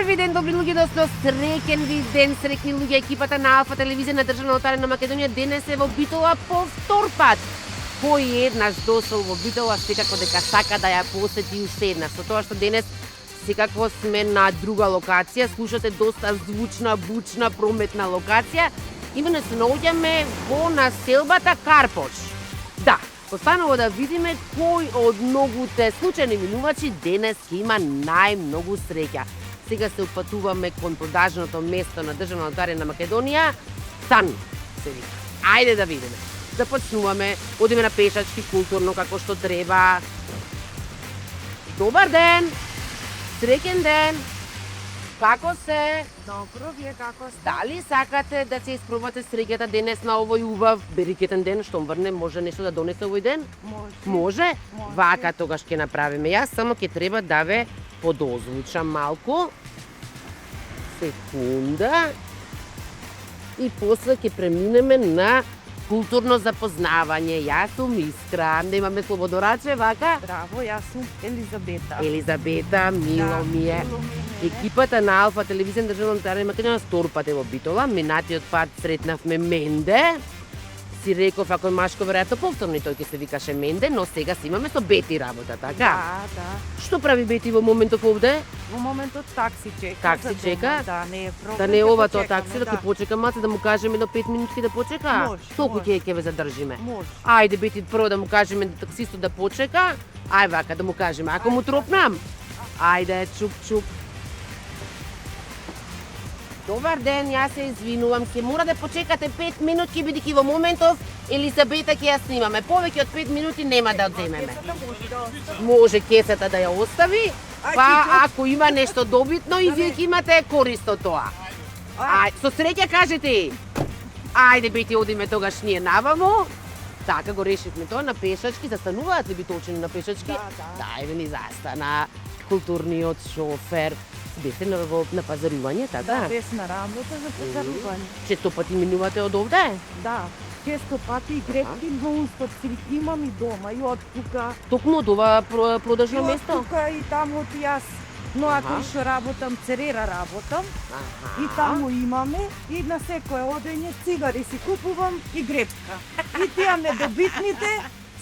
Добар ден, добри луѓе, доста среќен ви ден, среќни луѓе, екипата на Алфа телевизија на државна нотаријата на Македонија денес е во Битола по втор пат. Поеднаш дошол во Битола, секако дека сака да ја посети уште еднаш. Со тоа што денес секако сме на друга локација, слушате доста звучна, бучна, прометна локација. Именно се наоѓаме во населбата Карпош. Да, останува да видиме кој од многуте случајни минувачи денес ќе има најмногу среќа. Сега се упатуваме кон продажното место на државна нотаријата на Македонија, Сан се вика. Ајде да видиме. Започнуваме, одиме на пешачки културно како што треба. Добар ден! Среќен ден! Како се? Добро, вие како сте? Дали сакате да се испробате среќата денес на овој убав берикетен ден, што врне, може нешто да донесе овој ден? Може? Вака тогаш ќе направиме. Јас само ќе треба да ве подозвучам малку. Секунда. И после ќе преминеме на културно запознавање. Јас сум Искра, немаме слободораче, вака? Браво, јас сум Елизабета. Елизабета, мило ми е. Мило ми е. Екипата на Алфа телевизија на државна нотаријата на Македонија втор пат е во Битола. Минатиот пат сретнавме Менде. Си реков, ако е машко, веројатно повторно и тој ќе се викаше Менде, но сега си имаме со Бети работа, така? Да. Што прави Бети во моментов овде? Во моментот такси чека. Такси за дома. чека? Да, не е проблем. Да не е ќе ова тоа почекаме, такси, да ќе почека малце, да му кажеме до 5 минутки да почека? Може, Толку може. ќе ве задржиме. Може. Ајде Бети, прво да му кажеме да таксистот да почека. Ај вака да му кажеме, ако му тропнам. Ајде, чуп. Добар ден, јас се извинувам, ќе мора да почекате 5 минутки бидејќи во моментов Елизабета ќе ја снимаме. Повеќе од 5 минути нема да одземеме. Може кесата да ја остави, па ако има нешто добитно и вие ќе имате корист од тоа. Ај, со среќа кажете. Ајде Бети, одиме тогаш ние наваму. Така го решивме тоа на пешачки, застануваат ли битолчани на пешачки? Да. Еве ни застана културниот шофер. Бете на пазарување, така? Да, без на работа за пазарување. Често пати минувате од овде? Да, често пати и грефки нон-стоп си имам и дома, и од тука. Токму од ова продажно И од место? тука и таму од јас. Но ако што работам, церера работам, и таму имаме, и на секое одење цигари си купувам и грепка. И тие недобитните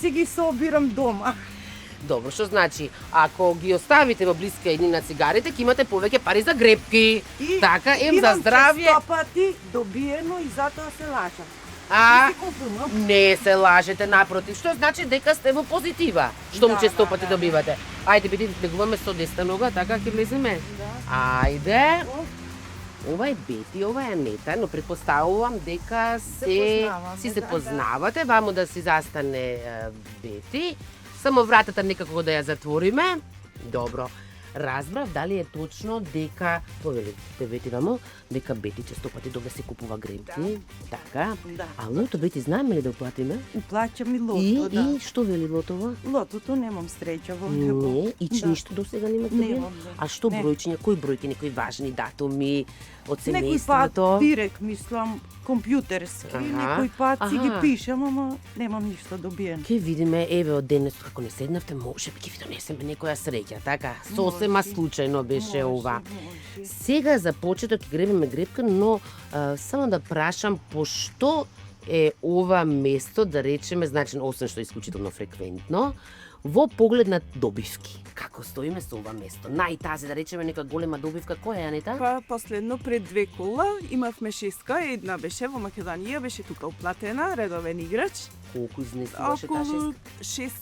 си ги собирам дома. Добро, што значи, ако ги оставите во блиска еднина цигарите, ќе имате повеќе пари за грепки. И Така, за здравје. Имам 100 пати добиено и затоа се лажам. А, И си купувам. не се лажете, напротив, што значи дека сте во позитива, што Да, често да, пати да. добивате. Ајде, бидејќи влегуваме со десна нога, така ќе влеземе. Ајде. Ова е Бети, ова е Анета, но предпоставувам дека познаваме, се да, познавате, ваму да си застане Бети. Само вратата некако да ја затвориме. Добро. Разбрав дали е точно дека, повелите Бети ваму, дека Бети често пати добре се купува грепки. Така. Да. А лото Бети знаеме ли да уплатиме? Плаќам и лото, И да. што вели лотова? Лотото немам среќа во него. Не, ич Да. ништо до сега нема добиено. Немам, да. А што Не. бројчиња, кои бројки, некои важни датуми од Некој пат семејството? директ мислам компјутерски, Аха. некој пат си ги Аха. пишам, ама немам ништо добиено. Ке видиме, еве од денес како не седнавте, може би ќе ви донесеме некоја среќа, така? Сосема Може. случајно беше ова. Може. Сега за почеток ќе гребеме грепка, но само да прашам пошто е ова место, да речеме, значи освен што е исклучително фреквентно, во поглед на добивки. Како стоиме со ова место? Најтази, да речеме, нека голема добивка, која е, Анета? Па последно пред 2 кола имавме шеска, една беше во Македонија, беше тука уплатена, редовен играч. Колку изнесуваше таа Околу шеска?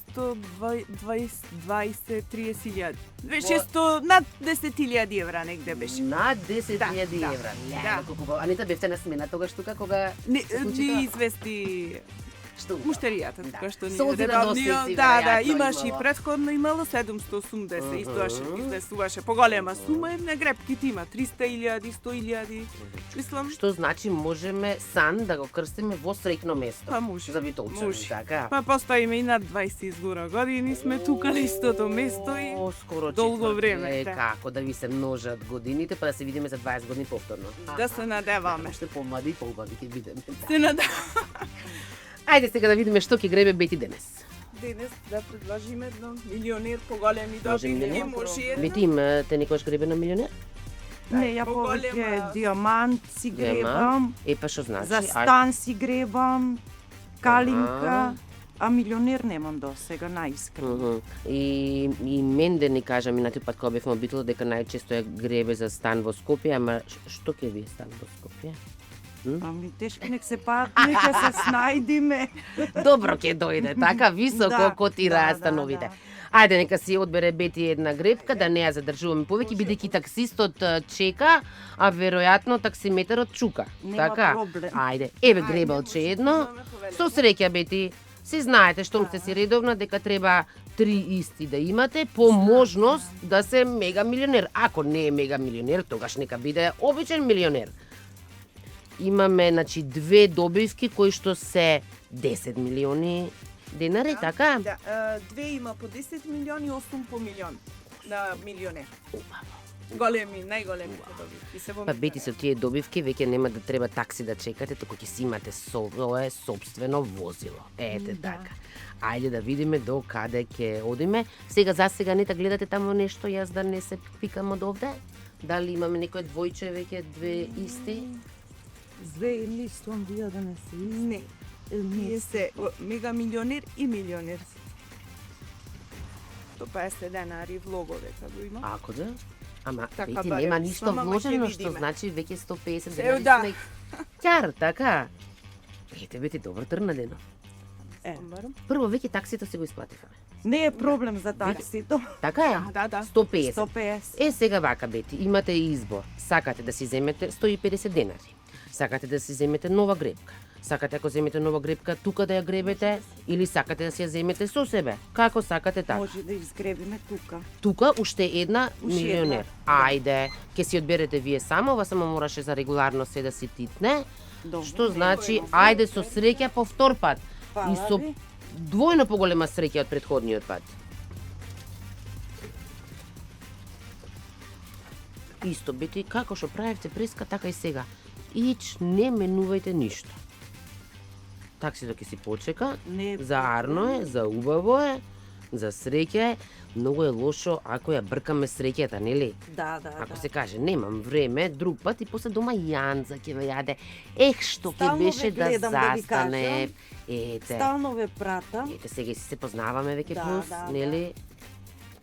620-30 илјади. 600 над 10.000 евра негде беше. Над 10.000 Да, евра. да. Да. Колку Анита бевте на смена тогаш тука кога Не, се случи ни тоа? извести Што? муштеријата, Да. така што ни Солзи на редовниот, досници, да, веројатно, имаше и имало. претходно имало 780, истоаше изнесуваше поголема сума, на грепките има 300.000, 100.000. Мислам, Што значи можеме Сан да го крстиме во среќно место. Па може. За битолчани, Може. така? па постоиме и над 20 изгора години, сме тука на истото место и О, скоро долго четврт време, е, да. како да ви се множат годините, па да се видиме за 20 години повторно. да се надеваме. Уште помлади и помлади ќе бидеме. Се надеваме. Ајде сега да видиме што ќе гребе Бети денес. Денес да предложиме едно милионер поголеми Може добивки, милионер? може едно. Бети, имате некојаш гребе на милионер? Не, ја повеќе диамант си гребам, Па што значи? за стан си гребам, калинка, а милионер немам до сега, наискрено. И мен да ни кажа минати пат кога бевме обител дека најчесто ја гребе за стан во Скопје, ама што ќе ви е стан во Скопје? Ами тешко нек се пат, нека се снајдиме. Добро ќе дојде, така високо котираат становите. Ајде, нека си одбере Бети една гребка, да не ја задржуваме повеќе, бидејќи таксистот чека, а веројатно таксиметерот чука. Нема Така? проблем. Ајде, еве гребалче едно. Со среќа, Бети. Си знаете, штом сте си редовна, дека треба 3 исти да имате, по можност да се мега милионер. Ако не е мега милионер, тогаш нека биде обичен милионер. Имаме, значи, 2 добивки кои што се 10 милиони денари, така? Да, 2 има по 10 милиони, 8 по милион на милионер. Големи, најголемите добивки се во Па Бети, со тие добивки веќе нема да треба такси да чекате, туку ќе си имате свое собствено возило. Ете така. Ајде да видиме до каде ќе одиме. Сега за сега не гледате таму нешто, јас да не се пикам од овде. Дали имаме некој двојче веќе 2 исти? Две листом вија да не се исти. Не, ние се мега милионер и милионер. 150 денари влогове го има. Ако да? Ама Така Бети барем, нема ништо само ќе вложено, што видиме. значи веќе 150 Се, денари да. сме ќар, така? Ете, Бети, добро трна дено. Прво, веќе таксито си го исплативме. Не е проблем за таксито. Така е? Да. 150. 150. Сега вака, Бети, имате избор. Сакате да си земете 150 денари. Сакате да си земете нова гребка. Сакате ако земете нова гребка тука да ја гребете или сакате да си ја земете со себе. Како сакате така. Може да изгребиме тука. Тука уште една Уште милионер. Ајде, ќе си одберете вие само, ова само мораше за регуларно се да си титне. Добро. Што значи, ајде со среќа по втор пат. И со ви. двојно поголема среќа од претходниот пат. Исто, Бети, како што правевте преска, така и сега. Ич, не менувајте ништо. Таксито ќе си почека, Не, за арно е, за убаво е, за среќа е. Многу е лошо ако ја бркаме среќата, нели? Да. Ако се каже, немам време, друг пат и после дома Јанза ќе ве јаде. Ех, што ќе Стално беше ве да гледам, да ви застане. кажам. Ете. Стално ве пратам. Ете, сега си се познаваме веќе Да, плюс, да, нели?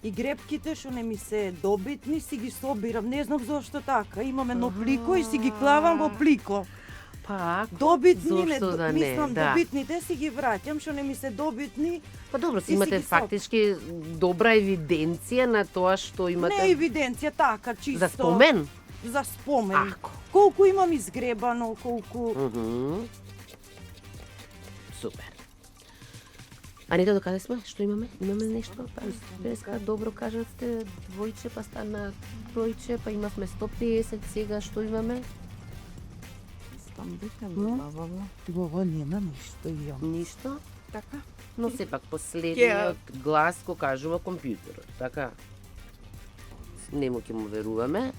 И гребките што не ми се добитни, си ги собирам. Не знам зошто така. Имам едно плико и си ги клавам во плико. Па, Добитни, не, зошто да не, мислам, да. добитните си ги враќам, што не ми се добитни. па добро, И си си имате ги фактички добра евиденција на тоа што Не имате евиденција, така, чисто. за спомен. За спомен. Ако. Колку имам изгребано, колку... Супер. Анита, докаде сме? Што имаме? Имаме нешто? Па, преска, добро кажавте, двојче, па стана тројче, па имавме 150, сега што имаме? Там бите главава. Ова нема ништо јам. Ништо. Така? Но сепак последниот глас го кажува компјутерот, така? Нему ќе му веруваме.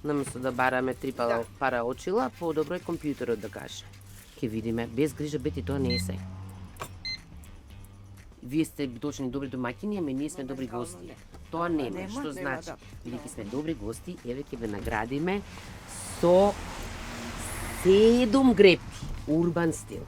Наместо да бараме 3 пара очила, подобро е компјутерот да каже. Ќе видиме, без грижа, Бети, тоа не е се. Вие сте точни добри домаќини, ама ние сме добри гости. Тоа нема, што значи? Бидејќи сме добри гости, еве ќе ве наградиме со 7 гребки, урбан стил,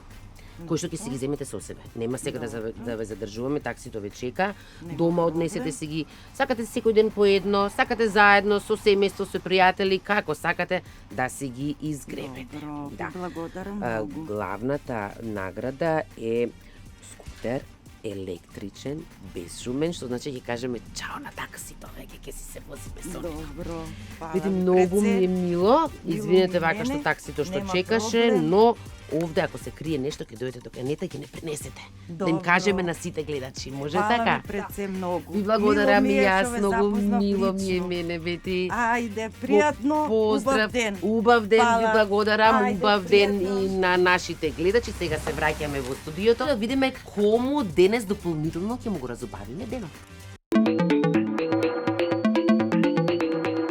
кои што ќе си ги земете со себе. Нема сега да ве задржуваме, таксито ве чека. Дома однесете си ги. Сакате секој ден по едно, сакате заедно со семејство, со пријатели, како сакате да си ги изгребете. Добро, Да. благодарам А, многу. главната награда е скутер електричен, безшумен, што значи ќе кажеме чао на таксито, веќе ќе си се возиме со него. Добро. Види, многу ми е мило. Извинете ми вака што мене, таксито што нема чекаше, проблем. но овде ако се крие нешто ќе дојдете до Анета и ќе не пренесете. Да им Добро. кажеме на сите гледачи, може Фала така? ви пред се многу. Ви благодарам Мило и ми е јас, што ве многу запознав мило ми е лично. мене, Бети. Ајде, пријатно, Поздрав, убав ден. Убав ден, ви Фала. благодарам, Ајде, убав ден пријатно. и на нашите гледачи. Сега се враќаме во студиото да видиме кому денес дополнително ќе му го разубавиме денот.